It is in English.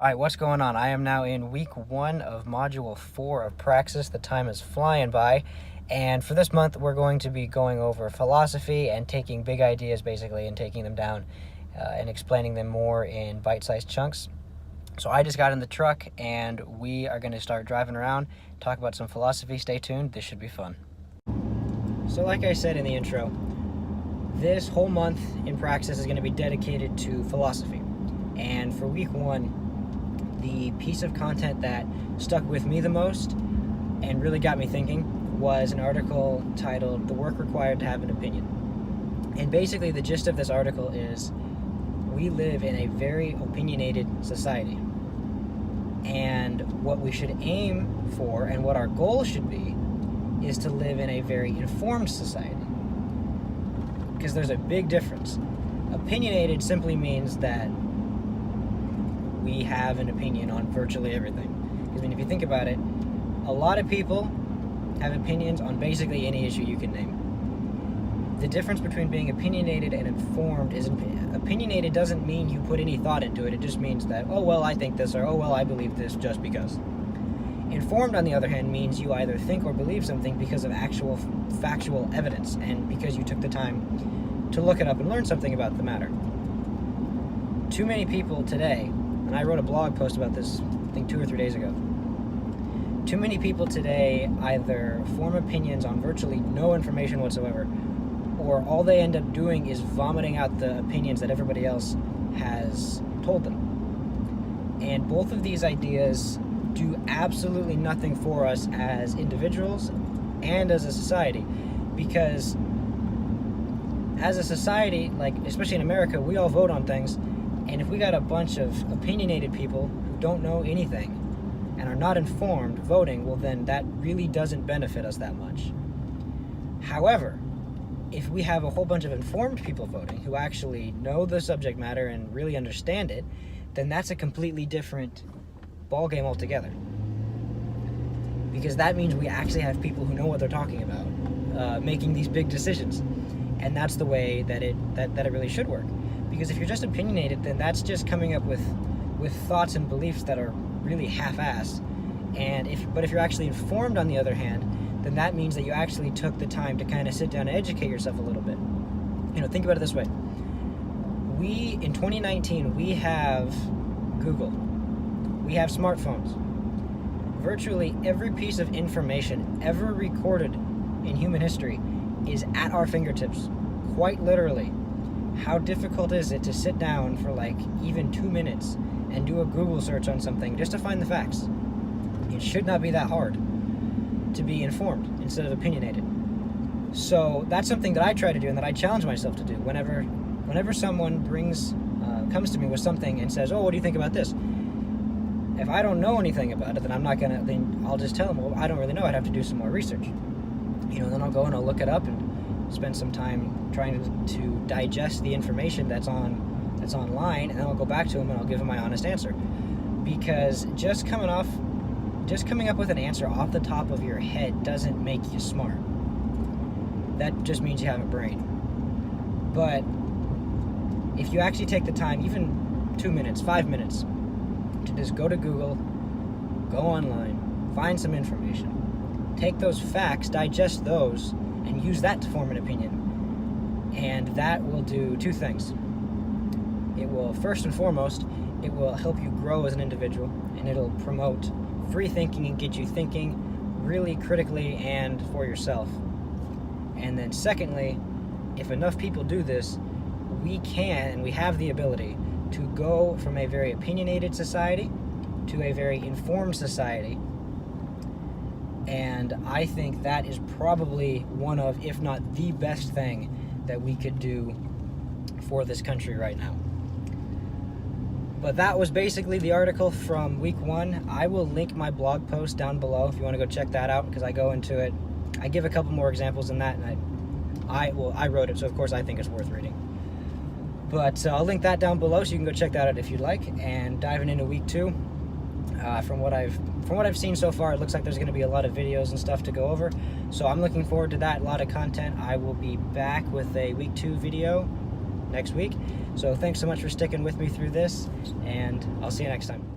All right, what's going on? I am now in week 1 of module 4 of Praxis. The time is flying by. And for this month, we're going to be going over philosophy and taking big ideas basically and taking them down and explaining them more in bite-sized chunks. So I just got in the truck and we are going to start driving around, talk about some philosophy. Stay tuned. This should be fun. So like I said in the intro, this whole month in Praxis is going to be dedicated to philosophy. And for week 1, the piece of content that stuck with me the most and really got me thinking was an article titled "The Work Required to Have an Opinion." And basically the gist of this article is we live in a very opinionated society. And what we should aim for and what our goal should be is to live in a very informed society. Because there's a big difference. Opinionated simply means that we have an opinion on virtually everything. Because if you think about it, a lot of people have opinions on basically any issue you can name. The difference between being opinionated and informed is opinionated doesn't mean you put any thought into it. It just means that, oh, well, I think this, or oh, well, I believe this just because. Informed, on the other hand, means you either think or believe something because of actual factual evidence and because you took the time to look it up and learn something about the matter. Too many people today, and I wrote a blog post about this, I think 2 or 3 days ago. Too many people today either form opinions on virtually no information whatsoever, or all they end up doing is vomiting out the opinions that everybody else has told them. And both of these ideas do absolutely nothing for us as individuals and as a society, because as a society, like especially in America, we all vote on things. And if we got a bunch of opinionated people who don't know anything and are not informed voting, well then that really doesn't benefit us that much. However, if we have a whole bunch of informed people voting who actually know the subject matter and really understand it, then that's a completely different ballgame altogether. Because that means we actually have people who know what they're talking about, making these big decisions. And that's the way that it really should work. Because if you're just opinionated, then that's just coming up with thoughts and beliefs that are really half-assed. But if you're actually informed, on the other hand, then that means that you actually took the time to kind of sit down and educate yourself a little bit. Think about it this way. In 2019, we have Google. We have smartphones. Virtually every piece of information ever recorded in human history is at our fingertips, quite literally. How difficult is it to sit down for like even 2 minutes and do a Google search on something just to find the facts? It should not be that hard to be informed instead of opinionated. So that's something that I try to do and that I challenge myself to do. Whenever someone comes to me with something and says, "Oh, what do you think about this?" If I don't know anything about it, then I'll just tell them, "Well, I don't really know. I'd have to do some more research." Then I'll go and I'll look it up and spend some time trying to digest the information that's online, and then I'll go back to them and I'll give them my honest answer. Because just coming up with an answer off the top of your head doesn't make you smart. That just means you have a brain. But if you actually take the time, even 2 minutes, 5 minutes, to just go to Google, go online, find some information, take those facts, digest those, and use that to form an opinion. And that will do 2 things. It will, first and foremost, it will help you grow as an individual, and it'll promote free thinking and get you thinking really critically and for yourself. And then secondly, if enough people do this, we can and we have the ability to go from a very opinionated society to a very informed society. And I think that is probably one of, if not the best thing that we could do for this country right now. But that was basically the article from week 1. I will link my blog post down below if you want to go check that out, because I go into it. I give a couple more examples in that, and I wrote it, so of course I think it's worth reading. But I'll link that down below so you can go check that out if you'd like. And diving into week 2, from what I've seen so far, it looks like there's going to be a lot of videos and stuff to go over. So I'm looking forward to that, a lot of content. I will be back with a week 2 video next week. So thanks so much for sticking with me through this, and I'll see you next time.